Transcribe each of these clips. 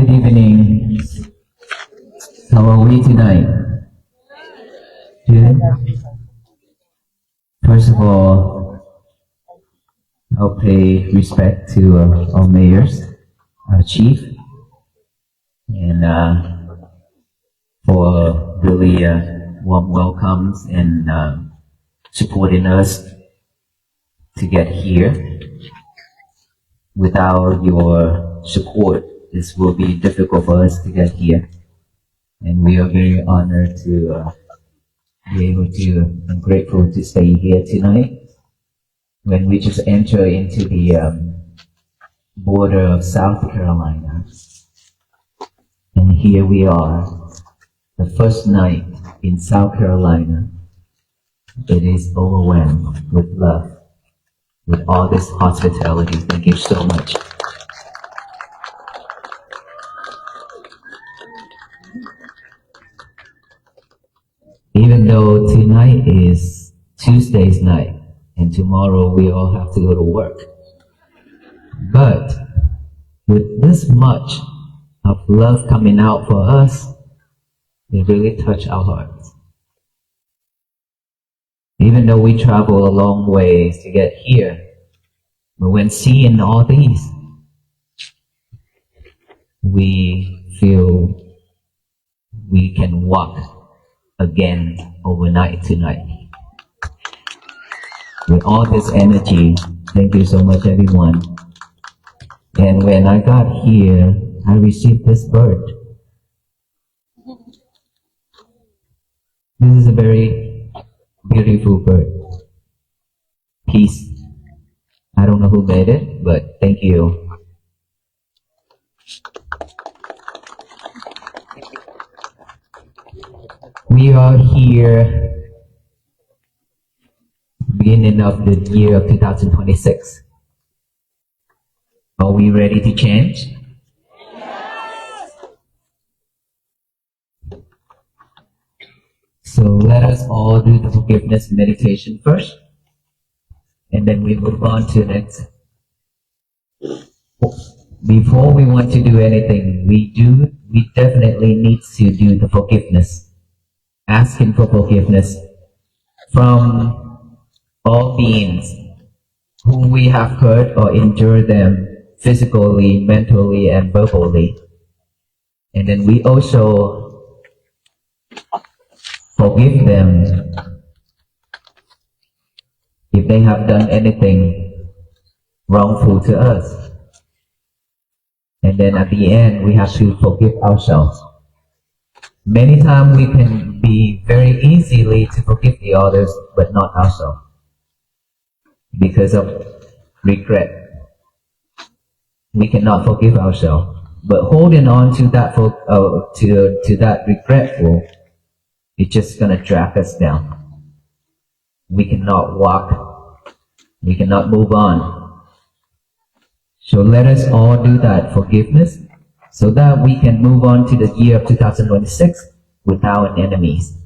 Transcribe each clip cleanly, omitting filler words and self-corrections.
Good evening. How are we tonight? Good. First of all, I'll pay respect to our mayors, our chief, and for really warm welcomes and supporting us to get here. Without your support, this will be difficult for us to get here. And we are very honored to be able to and grateful to stay here tonight. When we just enter into the border of South Carolina, and here we are, the first night in South Carolina. It is overwhelmed with love, with all this hospitality. Thank you so much. Even though tonight is Tuesday's night, and tomorrow we all have to go to work, but with this much of love coming out for us, it really touched our hearts. Even though we travel a long ways to get here, but when seeing all these, we feel we can walk again overnight tonight. With all this energy, thank you so much everyone. And when I got here, I received this bird. This is a very beautiful bird. Peace. I don't know who made it, but thank you. We are here beginning of the year of 2026. Are we ready to change? So let us all do the forgiveness meditation first, and then we move on to the next. Before we want to do anything, we definitely need to do the forgiveness. Asking for forgiveness from all beings who we have hurt or injured them physically, mentally, and verbally. And then we also forgive them if they have done anything wrongful to us. And then at the end, we have to forgive ourselves. Many times we can be very easily to forgive the others, but not ourselves, because of regret. We cannot forgive ourselves, but holding on to that to that regretful, it's just gonna drag us down. We cannot walk. We cannot move on. So let us all do that forgiveness, so that we can move on to the year of 2026 without enemies.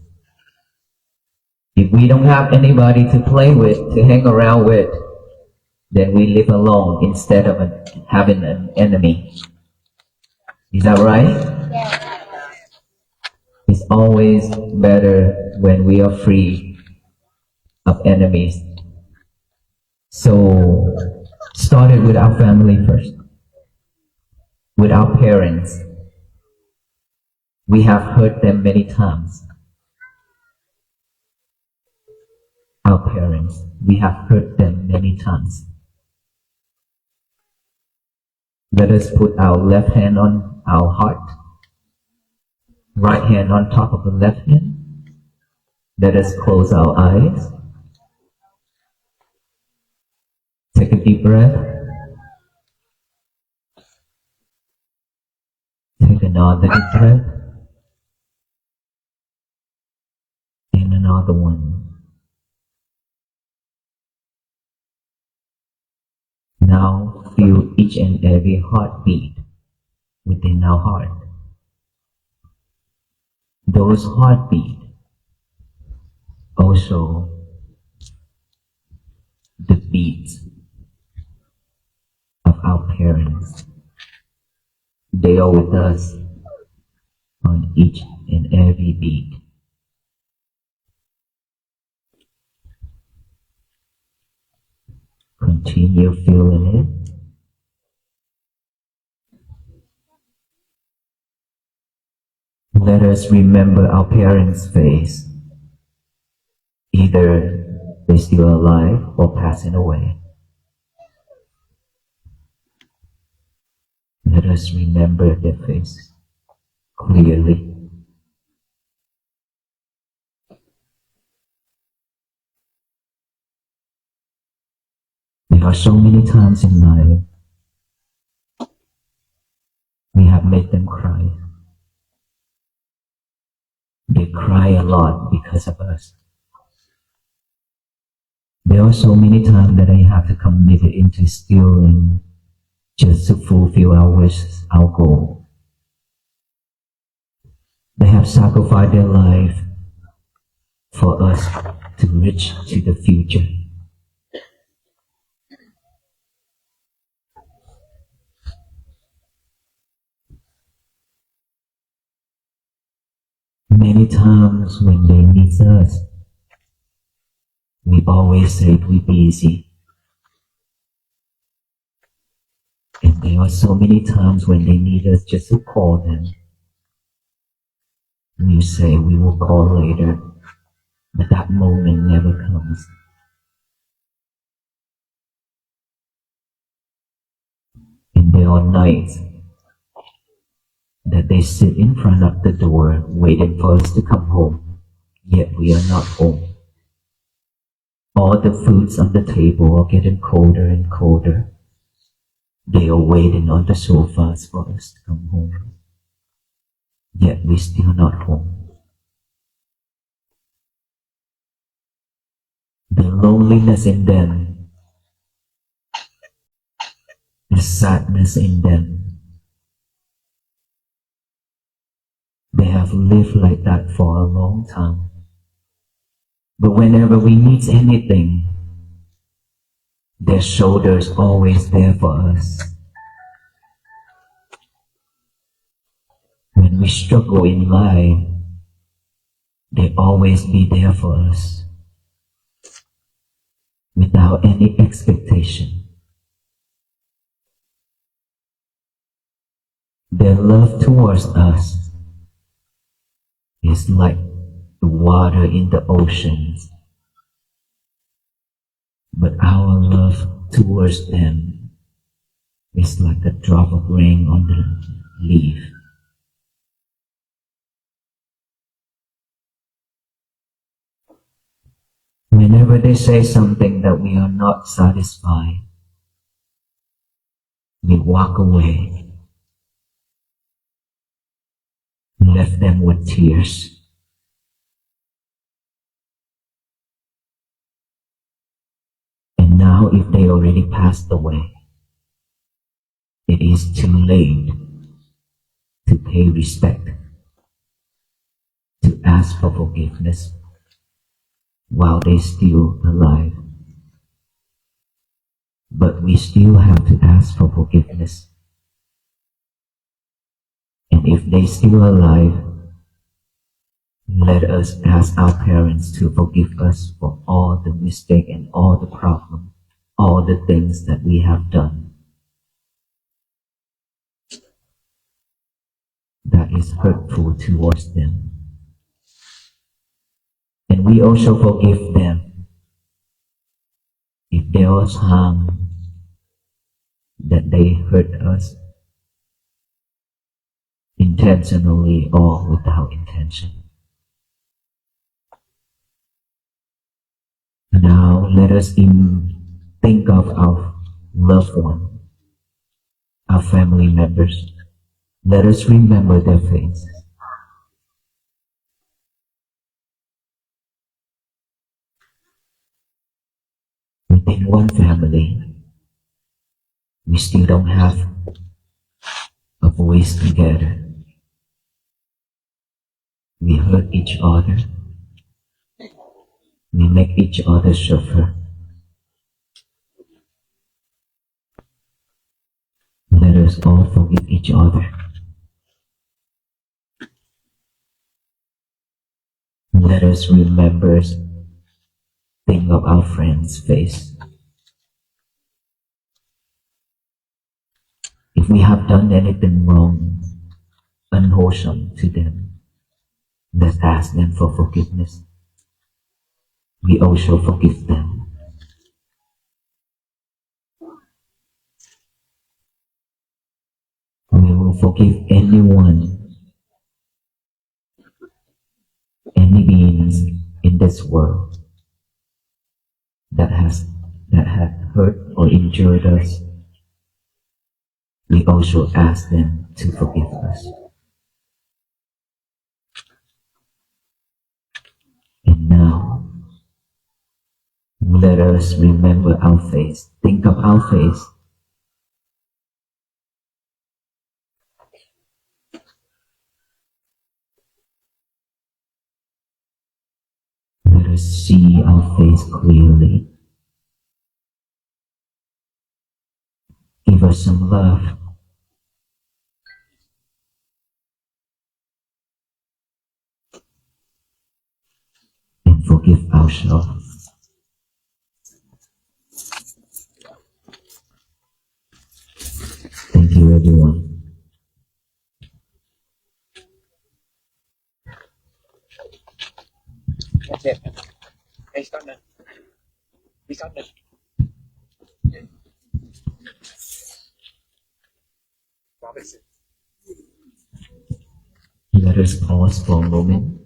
If we don't have anybody to play with, to hang around with, then we live alone instead of having an enemy. Is that right? Yeah. It's always better when we are free of enemies. So start it with our family first. With our parents. We have hurt them many times. Our parents, we have hurt them many times. Let us put our left hand on our heart, right hand on top of the left hand. Let us close our eyes. Take a deep breath. Take another deep breath. And another one. Now feel each and every heartbeat within our heart. Those heartbeats also the beats of our parents, They are with us on each and every beat. Continue feeling it. Let us remember our parents' face. Either they're still alive or passing away. Let us remember their faces clearly. There are so many times in life we have made them cry. They cry a lot because of us. There are so many times that I have to commit into stealing just to fulfill our wishes, our goal. They have sacrificed their life for us to reach to the future. Many times when they need us, we always say we're busy. And there are so many times when they need us just to call them. We say we will call later, but that moment never comes. And there are nights that they sit in front of the door waiting for us to come home, yet we are not home. All the foods on the table are getting colder and colder. They are waiting on the sofas for us to come home, yet we're still not home. The loneliness in them, the sadness in them, they have lived like that for a long time. But whenever we need anything, their shoulders always there for us. When we struggle in life, they always be there for us without any expectation. Their love towards us is like the water in the oceans, but our love towards them is like a drop of rain on the leaf. Whenever they say something that we are not satisfied, we walk away, left them with tears. And now if they already passed away, it is too late to pay respect, to ask for forgiveness while they're still alive. But we still have to ask for forgiveness. And if they're still alive, let us ask our parents to forgive us for all the mistake and all the problem, all the things that we have done that is hurtful towards them. And we also forgive them if there was harm that they hurt us intentionally or without intention. Now let us think of our loved one, our family members. Let us remember their faces. Within one family, we still don't have a voice together. We hurt each other. We make each other suffer. Let us all forgive each other. Let us remember, think of our friend's face. If we have done anything wrong, unwholesome to them, let's ask them for forgiveness. We also forgive them. We will forgive anyone, any beings in this world that have hurt or injured us. We also ask them to forgive us. And now, let us remember our face. Think of our face. Let us see our face clearly. Give us some love. And forgive ourselves. Thank you, everyone. That's it. Hey, stop now. We stop now. Robinson. Let us pause for a moment.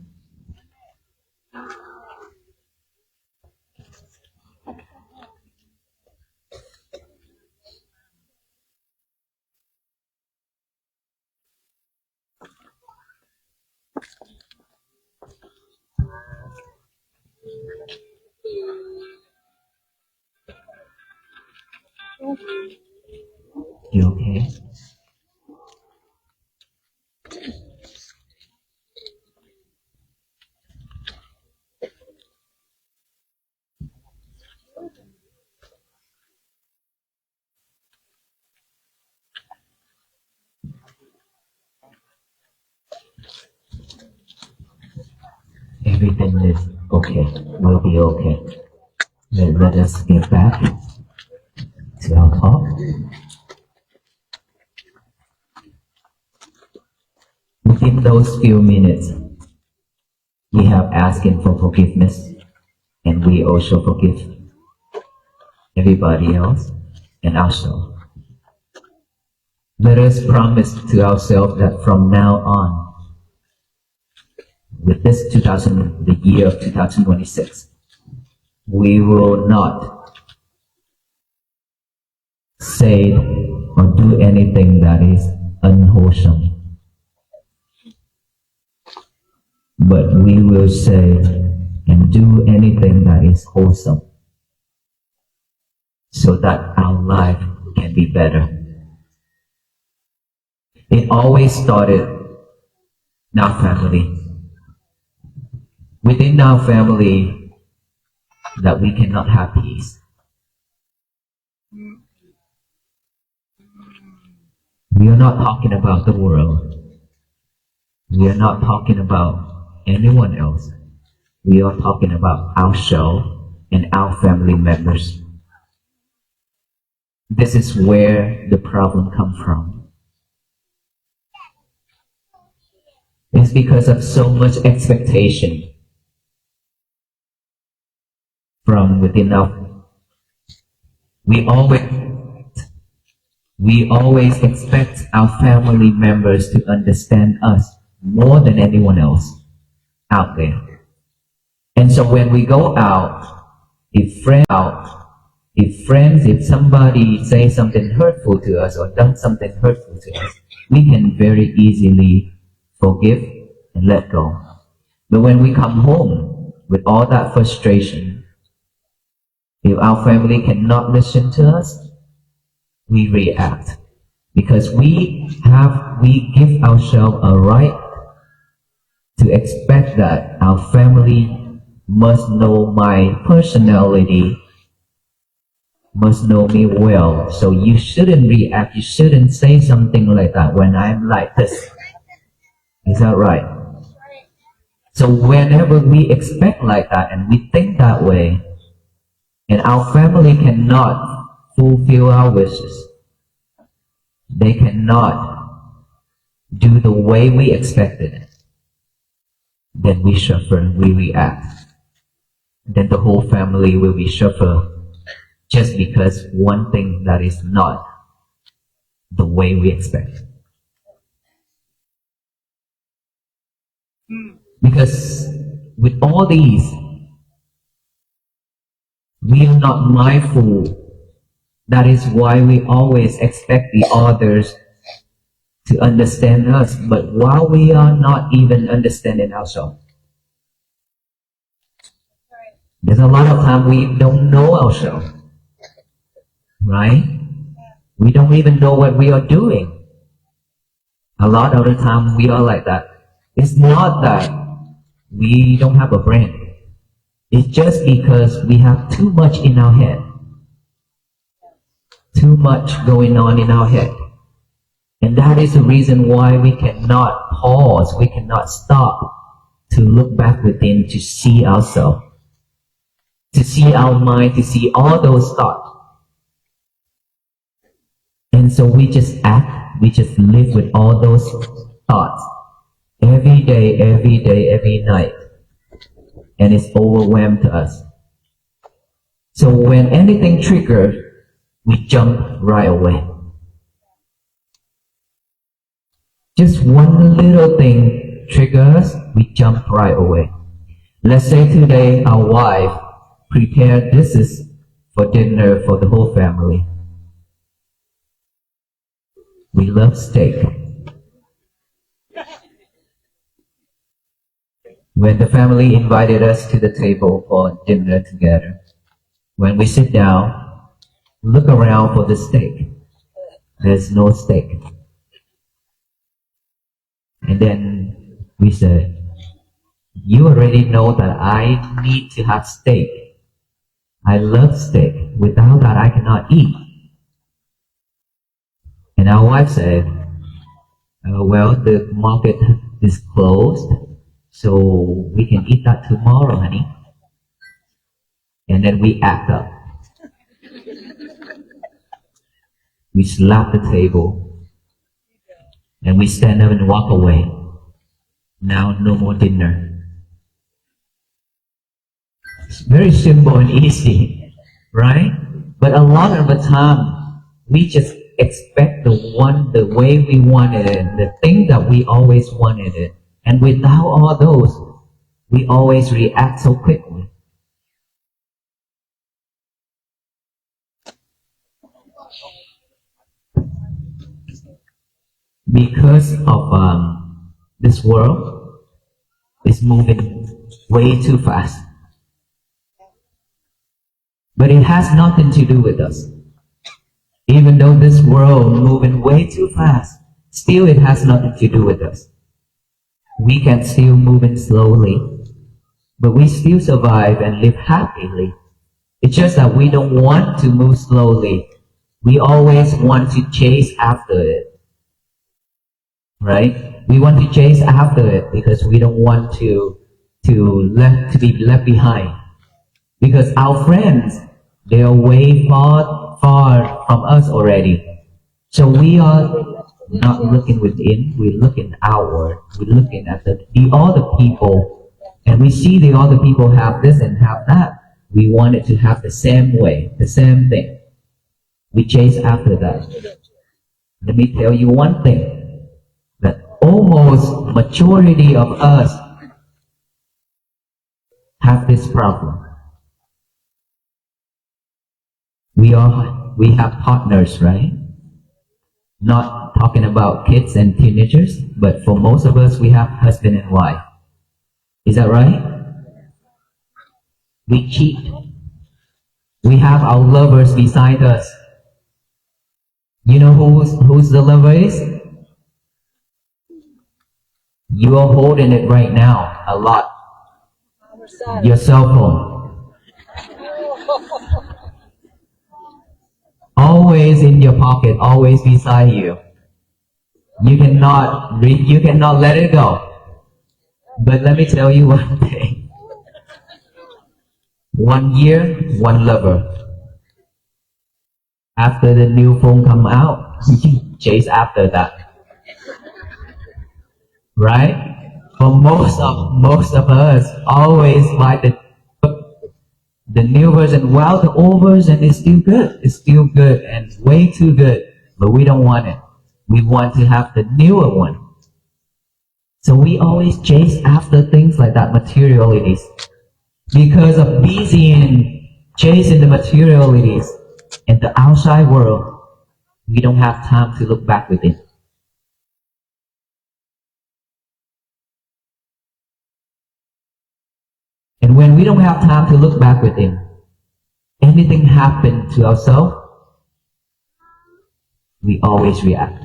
You okay? Everything is okay. We'll be okay. Let us get back to our talk. Within those few minutes, we have asking for forgiveness, and we also forgive everybody else and ourselves. Let us promise to ourselves that from now on, with this the year of 2026, we will not say or do anything that is unwholesome, but we will say and do anything that is wholesome, so that our life can be better. It always started in our family. Within our family, that we cannot have peace. We are not talking about the world. We are not talking about anyone else. We are talking about ourselves and our family members. This is where the problem comes from. It's because of so much expectation from within us. We always expect our family members to understand us more than anyone else out there. And so when we go out, if somebody says something hurtful to us or done something hurtful to us, we can very easily forgive and let go. But when we come home with all that frustration, if our family cannot listen to us, we react. Because we give ourselves a right to expect that our family must know my personality, must know me well. So you shouldn't react, you shouldn't say something like that when I'm like this. Is that right? So whenever we expect like that and we think that way, and our family cannot fulfill our wishes, they cannot do the way we expected it, then we suffer, we react. Then the whole family will be suffer just because one thing that is not the way we expect. Because with all these, we are not mindful. That is why we always expect the others to understand us, but while we are not even understanding ourselves. There's a lot of time we don't know ourselves, right? We don't even know what we are doing. A lot of the time we are like that. It's not that we don't have a brain. It's just because we have too much in our head. Too much going on in our head. And that is the reason why we cannot pause, we cannot stop to look back within to see ourselves, to see our mind, to see all those thoughts. And so we just act, we just live with all those thoughts every day, every night. And it's overwhelmed to us. So when anything triggers, we jump right away. Just one little thing triggers, we jump right away. Let's say today our wife prepared dishes for dinner for the whole family. We love steak. When the family invited us to the table for dinner together, when we sit down, look around for the steak. There's no steak. And then we said, you already know that I need to have steak. I love steak. Without that, I cannot eat. And our wife said, well, the market is closed, so we can eat that tomorrow, honey. And then we act up. We slap the table, and we stand up and walk away. Now no more dinner. It's very simple and easy, right? But a lot of the time, we just expect the way we wanted it, the thing that we always wanted it. And without all those, we always react so quickly. Because of this world is moving way too fast. But it has nothing to do with us. Even though this world moving way too fast, still it has nothing to do with us. We can still move in slowly, but we still survive and live happily. It's just that we don't want to move slowly. We always want to chase after it. Right? We want to chase after it because we don't want to be left behind. Because our friends, they are way far from us already. So we are not looking within, we're looking outward. We're looking at the other people, and we see the other people have this and have that. We want it to have the same way, the same thing. We chase after that. Let me tell you one thing, that almost majority of us have this problem. We have partners, right? Not talking about kids and teenagers, but for most of us, we have husband and wife. Is that right? We cheat. We have our lovers beside us. You know who's the lover is? You are holding it right now, a lot. Your cell phone. Always in your pocket, always beside you. You cannot let it go. But let me tell you one thing. 1 year, one lover. After the new phone come out, you chase after that. Right? For most of us always buy the new version. Well, the old version is still good. It's still good and way too good. But we don't want it. We want to have the newer one. So we always chase after things like that, materialities. Because of busy in chasing the materialities in the outside world, we don't have time to look back within. And when we don't have time to look back within, anything happen to ourselves, we always react.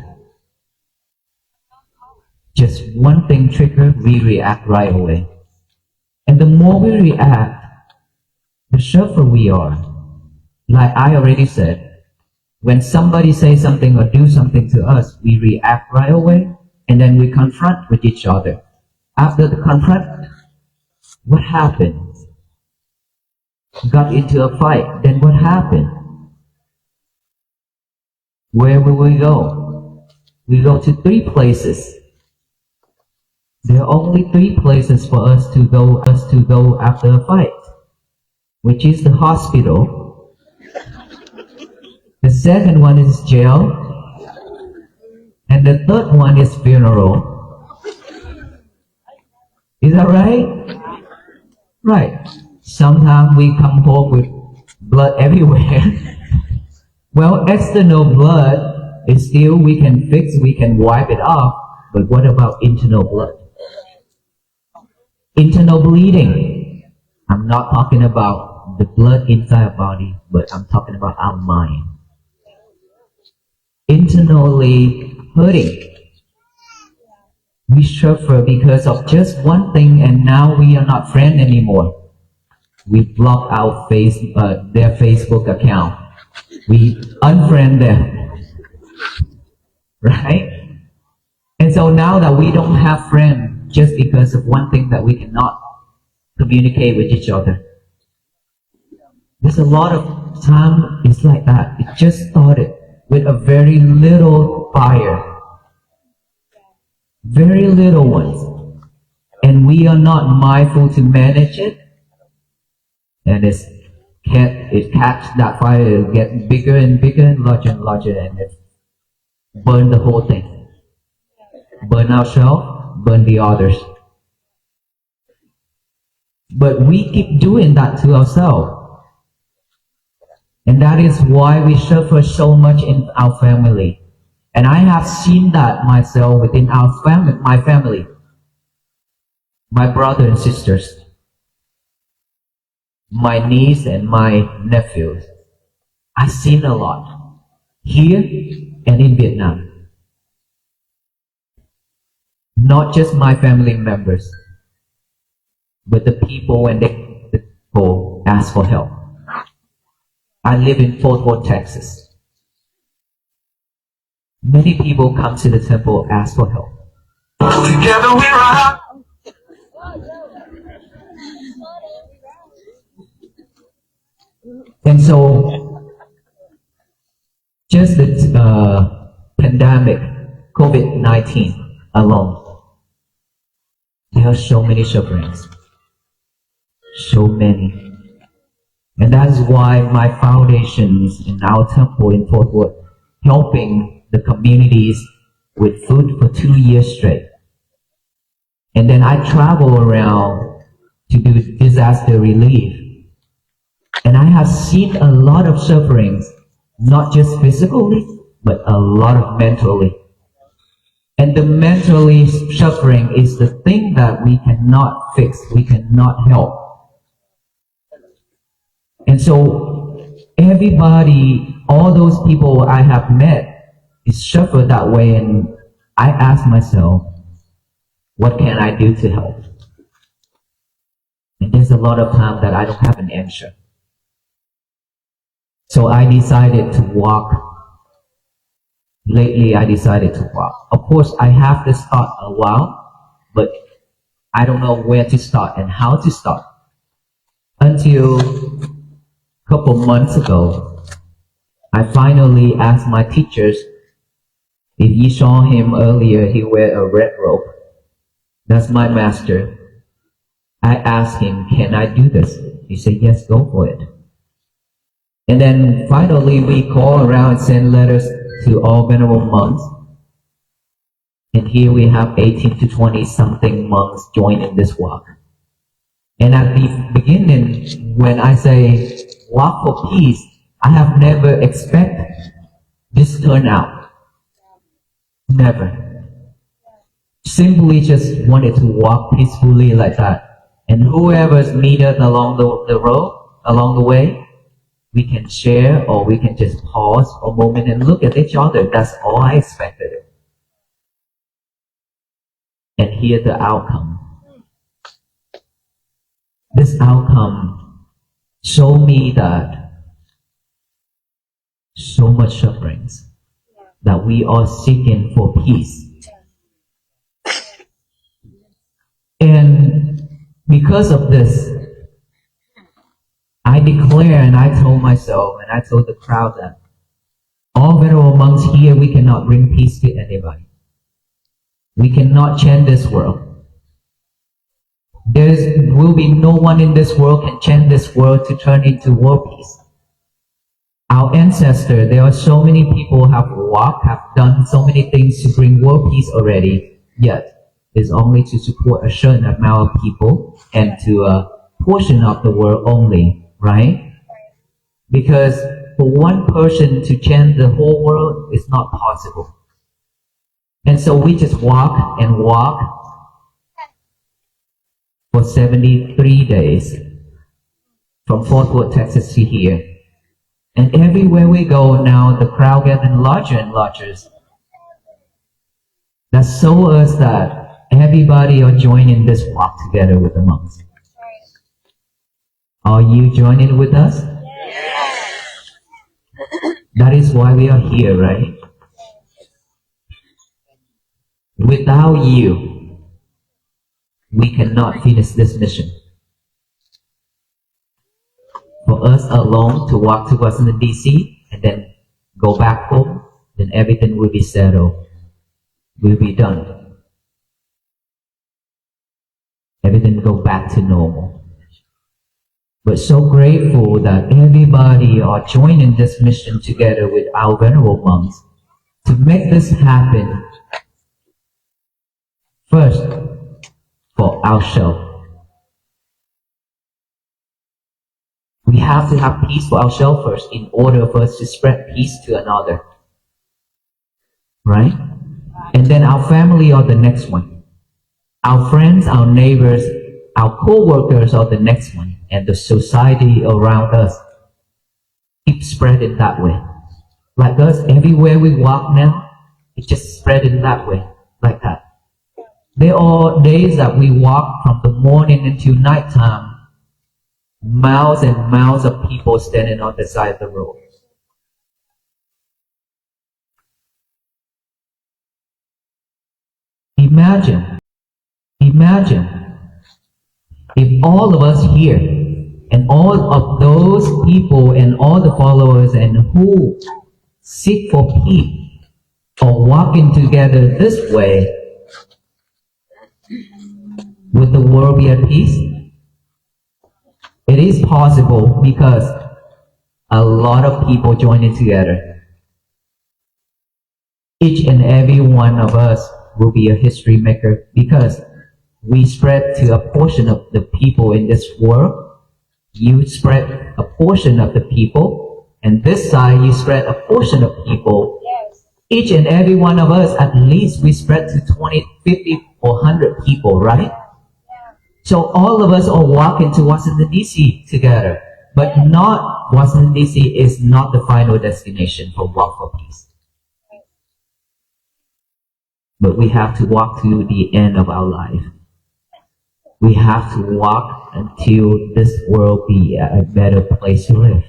Just one thing trigger, we react right away. And the more we react, the suffer we are. Like I already said, when somebody says something or do something to us, we react right away, and then we confront with each other. After the confront, what happened? Got into a fight, then what happened? Where will we go? We go to 3 places. There are only 3 places for us to go after a fight, which is the hospital. The second one is jail, and the third one is funeral. Is that right? Right. Sometimes we come home with blood everywhere. Well, external blood is still we can fix, we can wipe it off, but what about internal blood? Internal bleeding. I'm not talking about the blood inside our body, but I'm talking about our mind. Internally hurting. We suffer because of just one thing, and now we are not friends anymore. We block our their Facebook account. We unfriend them. Right? And so now that we don't have friends, just because of one thing that we cannot communicate with each other. There's a lot of time it's like that. It just started with a very little fire. Very little ones. And we are not mindful to manage it. And it catch that fire, it get bigger and bigger and larger, and it burn the whole thing. Burn ourselves, burn the others. But we keep doing that to ourselves. And that is why we suffer so much in our family. And I have seen that myself within our family, my family, my brother and sisters, my niece and my nephews. I've seen a lot here and in Vietnam. Not just my family members, but the people when they go ask for help. I live in Fort Worth, Texas. Many people come to the temple ask for help. Together we rise. And so, just the pandemic, COVID-19 alone, there are so many sufferings. So many. And that's why my foundations in our temple in Fort Worth, helping the communities with food for 2 years straight. And then I travel around to do disaster relief. And I have seen a lot of sufferings, not just physically, but a lot of mentally. And the mentally suffering is the thing that we cannot fix, we cannot help. And so everybody, all those people I have met, is suffered that way, and I ask myself, what can I do to help? And there's a lot of time that I don't have an answer. So I decided to walk. Lately I decided to walk. Of course I have to start a while, but I don't know where to start and how to start. Until a couple months ago, I finally asked my teachers, if you saw him earlier, he wear a red robe. That's my master. I asked him, can I do this? He said, yes, go for it. And then finally we call around and send letters to all venerable monks. And here we have 18 to 20 something monks joining this walk. And at the beginning, when I say walk for peace, I have never expected this turnout. Never. Simply just wanted to walk peacefully like that. And whoever's meet us along the road, along the way, we can share or we can just pause a moment and look at each other. That's all I expected. And hear the outcome. This outcome showed me that so much sufferings, that we are seeking for peace. And because of this, I declare and I told myself and I told the crowd that all venerable monks here, we cannot bring peace to anybody. We cannot change this world. There will be no one in this world can change this world to turn into world peace. Our ancestors, there are so many people have walked, have done so many things to bring world peace already, yet it's only to support a certain amount of people and to a portion of the world only, right? Because for one person to change the whole world is not possible. And so we just walk and walk for 73 days from Fort Worth, Texas to here. And everywhere we go now, the crowd getting larger and larger. That shows us that everybody are joining this walk together with the monks. Are you joining with us? Yes. That is why we are here, right? Without you, we cannot finish this mission. For us alone to walk to Washington DC and then go back home, then everything will be settled, will be done. Everything will go back to normal. But so grateful that everybody are joining this mission together with our venerable monks to make this happen. First, for ourselves. We have to have peace for ourselves first in order for us to spread peace to another. Right? And then our family are the next one. Our friends, our neighbors, our co-workers are the next one. And the society around us keep spreading that way. Like us, everywhere we walk now, it's just spreading that way, like that. There are days that we walk from the morning until nighttime, miles and miles of people standing on the side of the road. Imagine if all of us here and all of those people and all the followers and who seek for peace are walking together this way, would the world be at peace? It is possible because a lot of people joining together. Each and every one of us will be a history maker because we spread to a portion of the people in this world. You spread a portion of the people, and this side you spread a portion of people. Yes. Each and every one of us, at least we spread to 20, 50, or 100 people, right? So all of us are walking to Washington DC together, but not Washington DC is not the final destination for Walk for Peace. But we have to walk to the end of our life. We have to walk until this world be a better place to live.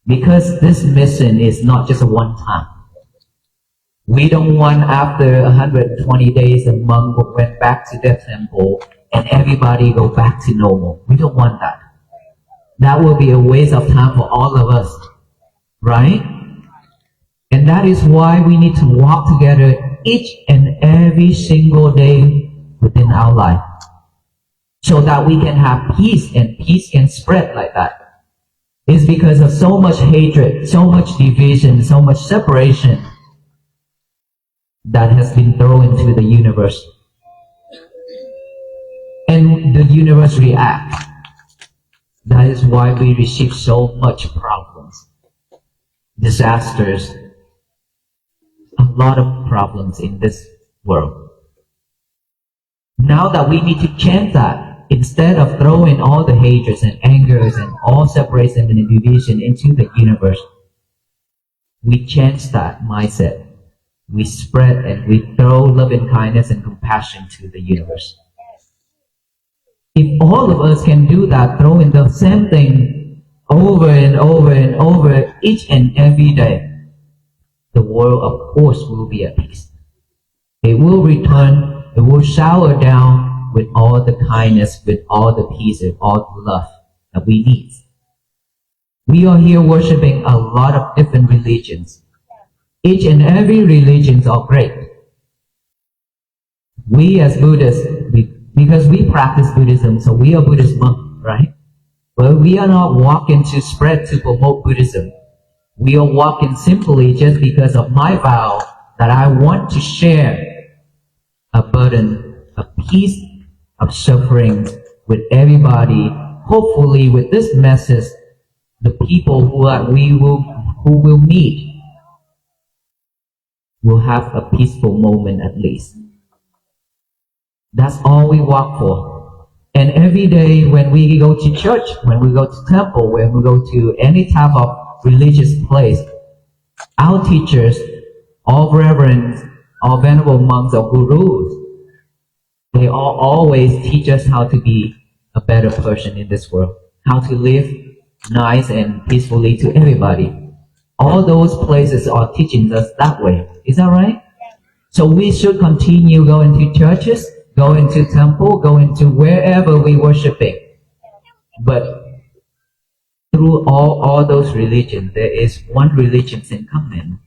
Because this mission is not just a one time. We don't want after 120 days a monk went back to the temple and everybody go back to normal. We don't want that. That will be a waste of time for all of us, right? And that is why we need to walk together each and every single day within our life, so that we can have peace, and peace can spread like that. It's because of so much hatred, so much division, so much separation that has been thrown into the universe. And the universe reacts. That is why we receive so much problems, disasters, a lot of problems in this world. Now that we need to change that, instead of throwing all the hatreds and angers and all separation and division into the universe, we change that mindset. We spread and we throw love and kindness and compassion to the universe. If all of us can do that, throwing the same thing over and over and over each and every day, the world of course will be at peace. It will return, it will shower down with all the kindness, with all the peace, with all the love that we need. We are here worshiping a lot of different religions. Each and every religions are great. We as Buddhists, because we practice Buddhism, so we are Buddhist monks, right? But we are not walking to spread to promote Buddhism. We are walking simply just because of my vow that I want to share a burden, a piece of suffering with everybody. Hopefully with this message, the people who will meet will have a peaceful moment at least. That's all we walk for. And every day when we go to church, when we go to temple, when we go to any type of religious place, our teachers, all reverends, all venerable monks or gurus, they all always teach us how to be a better person in this world, how to live nice and peacefully to everybody. All those places are teaching us that way. Is that right? So we should continue going to churches, going to temple, going to wherever we worshiping. But through all those religions, there is one religion in common,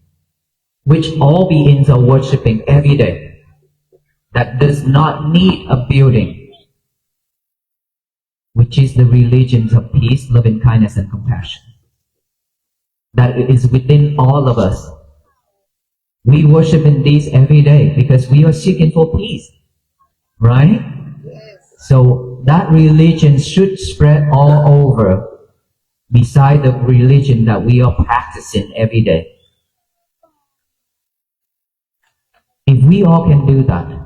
which all beings are worshiping every day, that does not need a building, which is the religions of peace, loving kindness, and compassion. That is within all of us. We worship in these every day because we are seeking for peace, right? So that religion should spread all over, beside the religion that we are practicing every day. If we all can do that,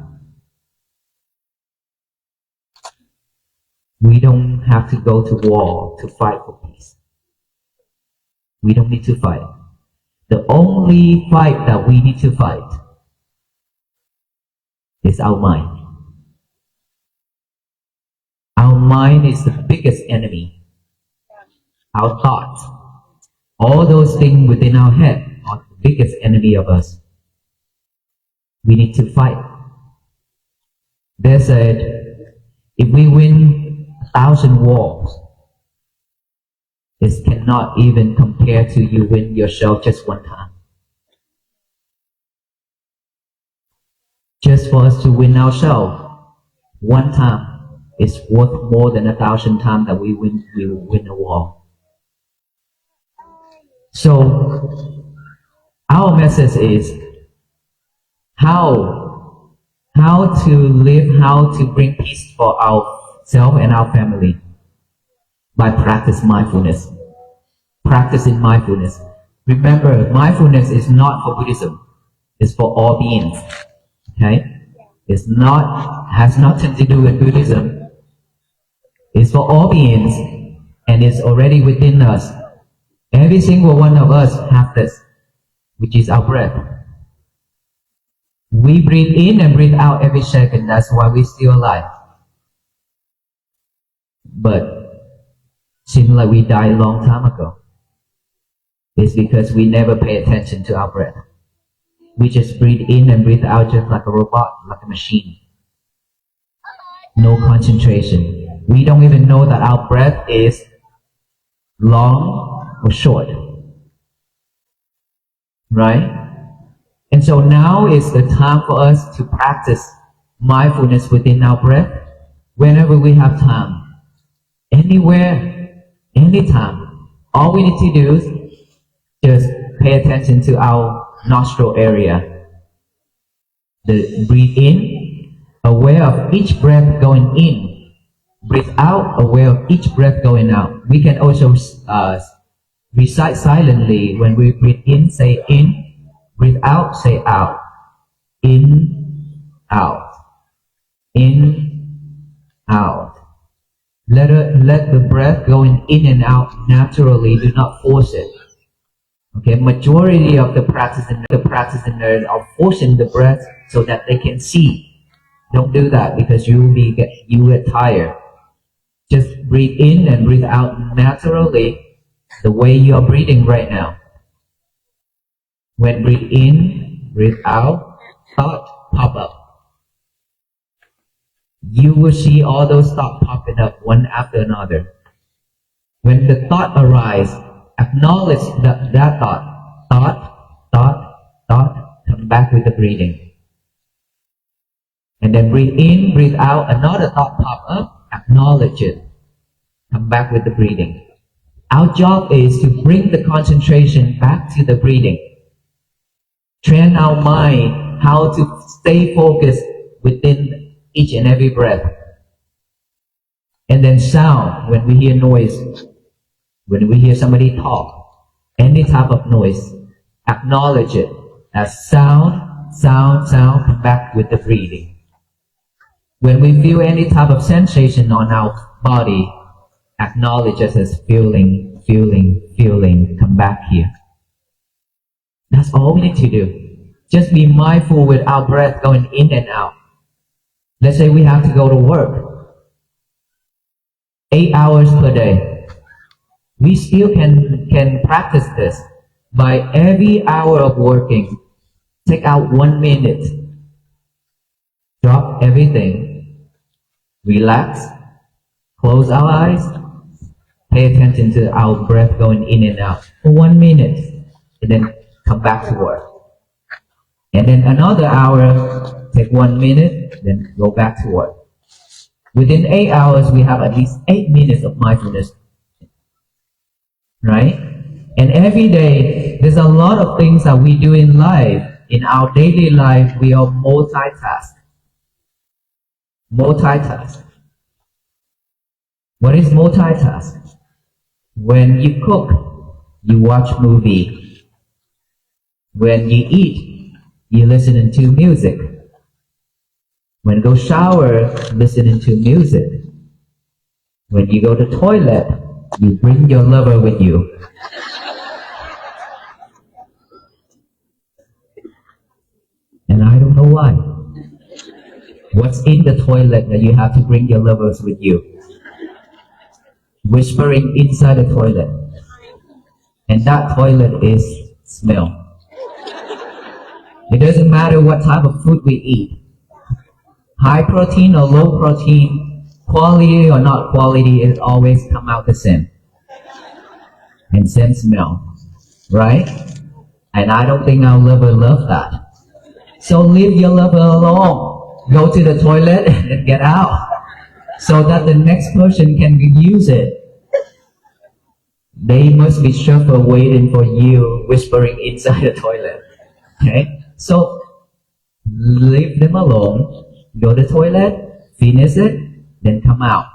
we don't have to go to war to fight for peace. We don't need to fight. The only fight that we need to fight is our mind. Our mind is the biggest enemy. Our thoughts, all those things within our head are the biggest enemy of us. We need to fight. They said, if we win 1,000 wars, it cannot even compare to you win yourself just one time. Just for us to win ourselves one time is worth more than 1,000 times that we will win a war. So our message is how to live, how to bring peace for ourselves and our family by practice mindfulness. Practicing mindfulness. Remember, mindfulness is not for Buddhism. It's for all beings. Okay? Has nothing to do with Buddhism. It's for all beings, and it's already within us. Every single one of us have this, which is our breath. We breathe in and breathe out every second. That's why we're still alive. But seems like we died a long time ago. It's because we never pay attention to our breath. We just breathe in and breathe out just like a robot, like a machine. No concentration. We don't even know that our breath is long or short. Right? And so now is the time for us to practice mindfulness within our breath whenever we have time. Anywhere, anytime. All we need to do is just pay attention to our nostril area. Breathe in, aware of each breath going in. Breathe out, aware of each breath going out. We can also recite silently. When we breathe in, say in. Breathe out, say out. In, out. In, out. Let the breath going in and out naturally. Do not force it. Okay, majority of the practitioners are forcing the breath so that they can see. Don't do that because you get tired. Just breathe in and breathe out naturally, the way you are breathing right now. When breathe in, breathe out, thought pop up. You will see all those thoughts popping up one after another. When the thought arises, acknowledge that thought, come back with the breathing. And then breathe in, breathe out, another thought pop up, acknowledge it. Come back with the breathing. Our job is to bring the concentration back to the breathing. Train our mind how to stay focused within each and every breath. And then sound, when we hear noise, when we hear somebody talk, any type of noise, acknowledge it as sound, come back with the breathing. When we feel any type of sensation on our body, acknowledge it as feeling, come back here. That's all we need to do. Just be mindful with our breath going in and out. Let's say we have to go to work. 8 hours per day. We still can practice this. By every hour of working, take out 1 minute. Drop everything. Relax. Close our eyes. Pay attention to our breath going in and out for 1 minute. And then come back to work. And then another hour, take 1 minute, then go back to work. Within 8 hours, we have at least 8 minutes of mindfulness. Right? And every day, there's a lot of things that we do in life. In our daily life, we are multitask. What is multitask? When you cook, you watch movie. When you eat, you listen to music. When you go shower, listening to music. When you go to toilet, you bring your lover with you. And I don't know why. What's in the toilet that you have to bring your lovers with you? Whispering inside the toilet. And that toilet is smell. It doesn't matter what type of food we eat. High protein or low protein, quality or not quality, it always come out the same. And same smell. Right? And I don't think our lover loves that. So leave your lover alone. Go to the toilet and get out. So that the next person can use it. They must be shuffled waiting for you, whispering inside the toilet. Okay? So, leave them alone, go to the toilet, finish it, then come out.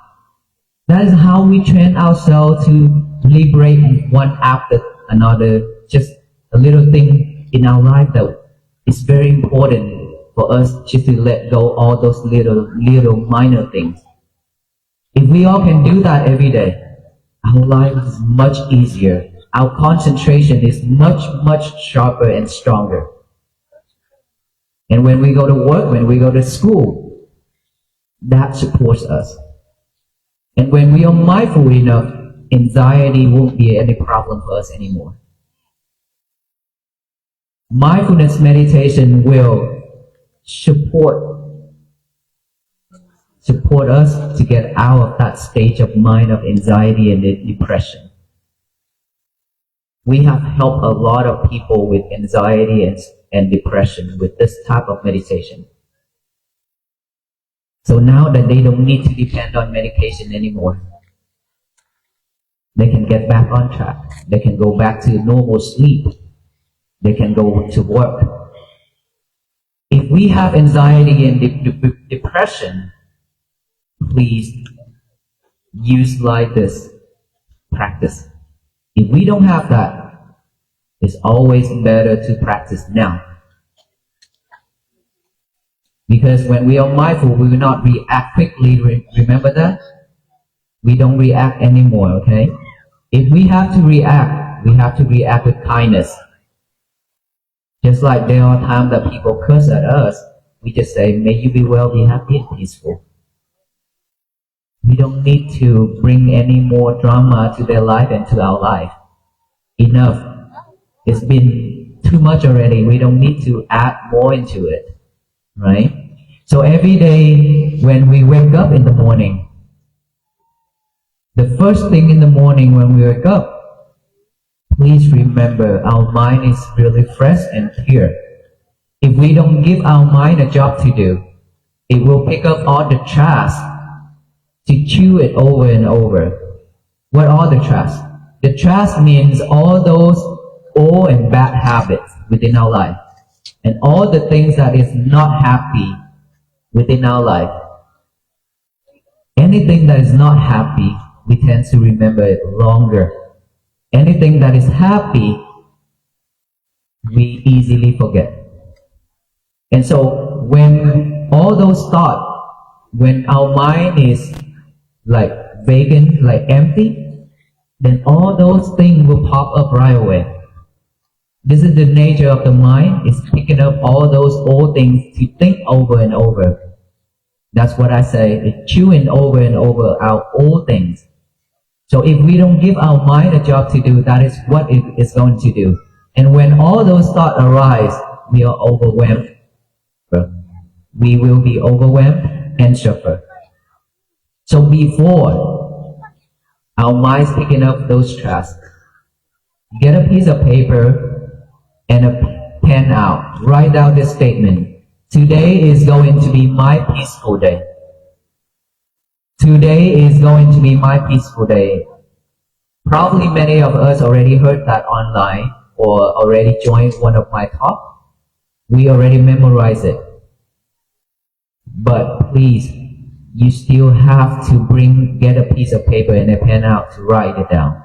That is how we train ourselves to liberate one after another. Just a little thing in our life that is very important for us just to let go all those little minor things. If we all can do that every day, our life is much easier. Our concentration is much sharper and stronger. And when we go to work, when we go to school, that supports us. And when we are mindful enough, anxiety won't be any problem for us anymore. Mindfulness meditation will support us to get out of that stage of mind of anxiety and depression. We have helped a lot of people with anxiety and depression with this type of meditation. So now that they don't need to depend on medication anymore, they can get back on track. They can go back to normal sleep. They can go to work. If we have anxiety and depression, please use like this practice. If we don't have that, it's always better to practice now. Because when we are mindful, we will not react quickly. Remember that? We don't react anymore, okay? If we have to react, we have to react with kindness. Just like there are times that people curse at us, we just say, may you be well, be happy and peaceful. We don't need to bring any more drama to their life and to our life. Enough. It's been too much already. We don't need to add more into it. Right? So every day when we wake up in the morning, the first thing in the morning when we wake up, please remember our mind is really fresh and clear. If we don't give our mind a job to do, it will pick up all the trash to chew it over and over. What are the trash? The trash means all those old and bad habits within our life and all the things that is not happy within our life. Anything that is not happy, we tend to remember it longer. Anything that is happy, we easily forget. And so when all those thoughts, when our mind is like vacant, like empty, then all those things will pop up right away. This is the nature of the mind, it's picking up all those old things to think over and over. That's what I say, it's chewing over and over our old things. So if we don't give our mind a job to do, that is what it is going to do. And when all those thoughts arise, we are overwhelmed. We will be overwhelmed and suffer. So before our minds picking up those trash, get a piece of paper and a pen out. Write down this statement. Today is going to be my peaceful day. Today is going to be my peaceful day. Probably many of us already heard that online or already joined one of my talks. We already memorized it. But please, you still have to get a piece of paper and a pen out to write it down.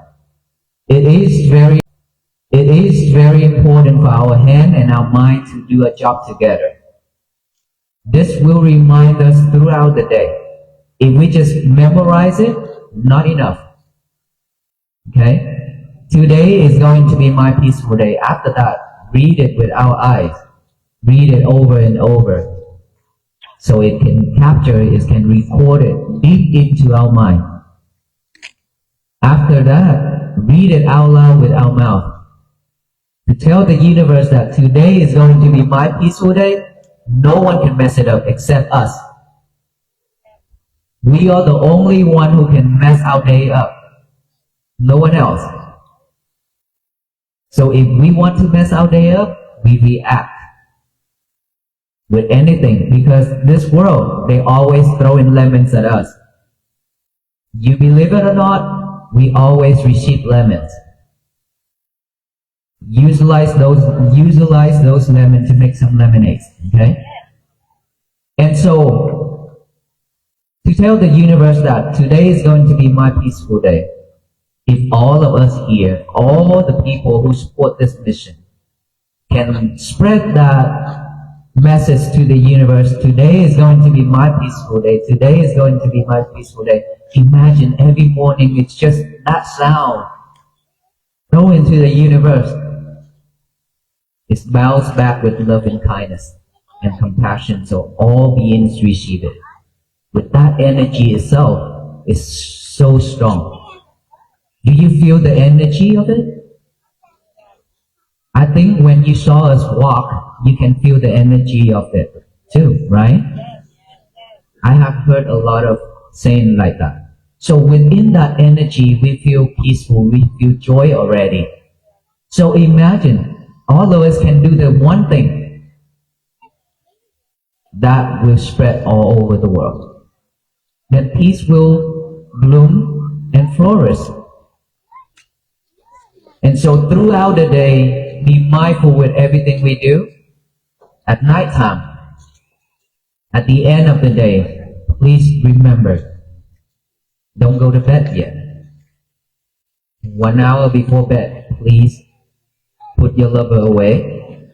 It is very important for our hand and our mind to do a job together. This will remind us throughout the day. If we just memorize it, not enough. Okay? Today is going to be my peaceful day. After that, read it with our eyes. Read it over and over. So it can capture it, it can record it deep into our mind. After that, read it out loud with our mouth. To tell the universe that today is going to be my peaceful day, no one can mess it up except us. We are the only one who can mess our day up. No one else. So if we want to mess our day up, we react with anything, because this world, they always throw in lemons at us. You believe it or not, we always receive lemons. Utilize those lemons to make some lemonades, okay? And so, to tell the universe that today is going to be my peaceful day, if all of us here, all the people who support this mission, can spread that message to the universe, today is going to be my peaceful day, today is going to be my peaceful day. Imagine every morning it's just that sound go into the universe. It's bounced back with love and kindness and compassion, so all beings receive it. But that energy itself is so strong. Do you feel the energy of it? I think when you saw us walk, you can feel the energy of it too, right? I have heard a lot of saying like that. So within that energy, we feel peaceful, we feel joy already. So imagine, all of us can do the one thing that will spread all over the world. That peace will bloom and flourish. And so throughout the day, be mindful with everything we do. At night time, at the end of the day, please remember, don't go to bed yet. 1 hour before bed, please put your lover away.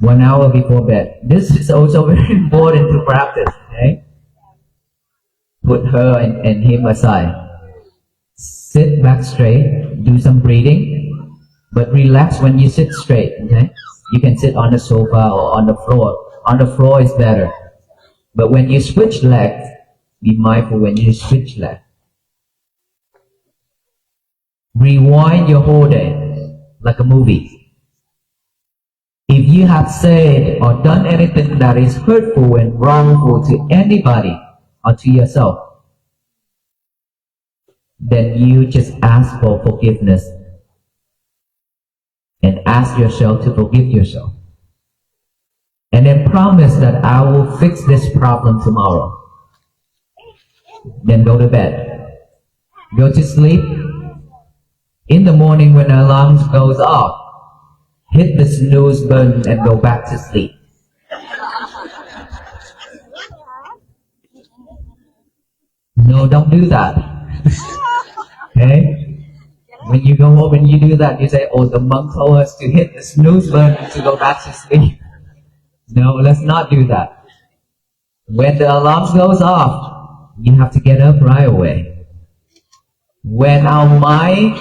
1 hour before bed. This is also very important to practice. Okay? Put her and him aside. Sit back straight, do some breathing, but relax when you sit straight. Okay? You can sit on the sofa or on the floor. On the floor is better. But when you switch legs, be mindful when you switch legs. Rewind your whole day like a movie. If you have said or done anything that is hurtful and wrongful to anybody or to yourself, then you just ask for forgiveness and ask yourself to forgive yourself. And then promise that I will fix this problem tomorrow. Then go to bed. Go to sleep. In the morning when the alarm goes off, hit the snooze button and go back to sleep. No, don't do that. Okay? When you go home and you do that, you say, oh, the monk told us to hit the snooze button to go back to sleep. No, let's not do that. When the alarm goes off, you have to get up right away. When our mind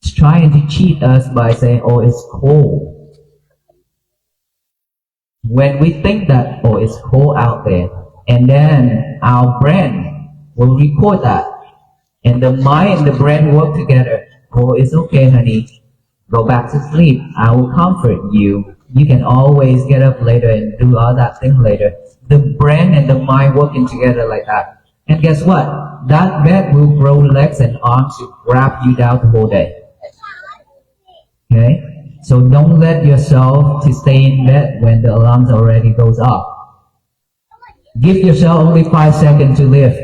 is trying to cheat us by saying, oh, it's cold. When we think that, oh, it's cold out there, and then our brain will record that, and the mind and the brain work together. Oh, it's okay, honey. Go back to sleep. I will comfort you. You can always get up later and do all that thing later. The brain and the mind working together like that. And guess what? That bed will grow legs and arms to grab you down the whole day. Okay? So don't let yourself to stay in bed when the alarm already goes off. Give yourself only 5 seconds to live.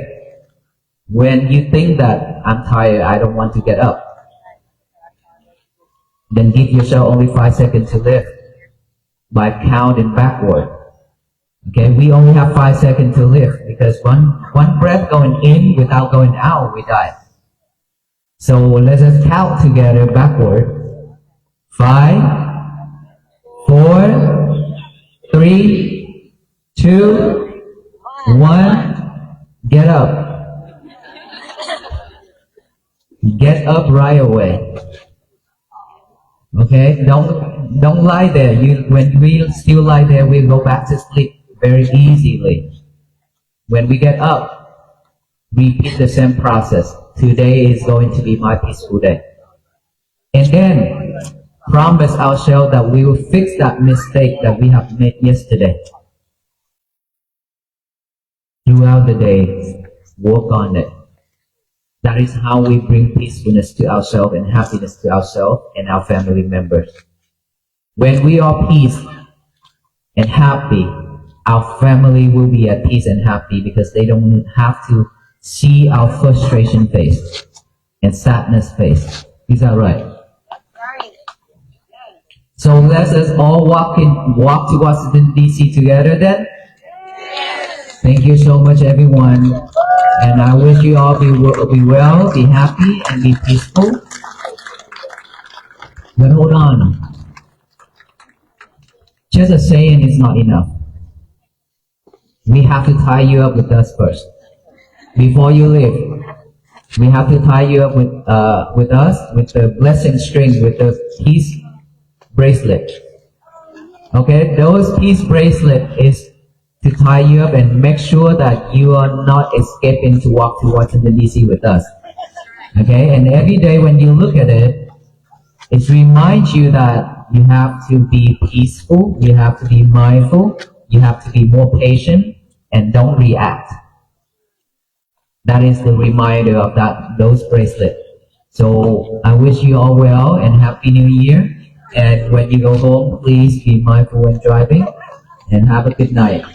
When you think that, I'm tired, I don't want to get up, then give yourself only 5 seconds to live by counting backward. Okay, we only have 5 seconds to live because one breath going in without going out, we die. So let us count together backward. 5, 4, 3, 2, 1. Get up. Get up right away. Okay, don't lie there. When we still lie there, we go back to sleep very easily. When we get up, repeat the same process. Today is going to be my peaceful day. And then promise ourselves that we will fix that mistake that we have made yesterday. Throughout the day, work on it. That is how we bring peacefulness to ourselves and happiness to ourselves and our family members. When we are peace and happy, our family will be at peace and happy because they don't have to see our frustration face and sadness face. Is that right? Right. So let us all walk to Washington DC together then. Thank you so much, everyone. And I wish you all be well, be happy, and be peaceful. But hold on. Just a saying is not enough. We have to tie you up with us first. Before you leave, we have to tie you up with us, with the blessing string, with the peace bracelet. Okay, those peace bracelet is to tie you up and make sure that you are not escaping to walk to Washington DC with us. Okay, and every day when you look at it, It reminds you that you have to be peaceful, you have to be mindful, you have to be more patient, and don't react. That is the reminder of those bracelets. So I wish you all well and Happy New Year. And when you go home, please be mindful when driving and have a good night.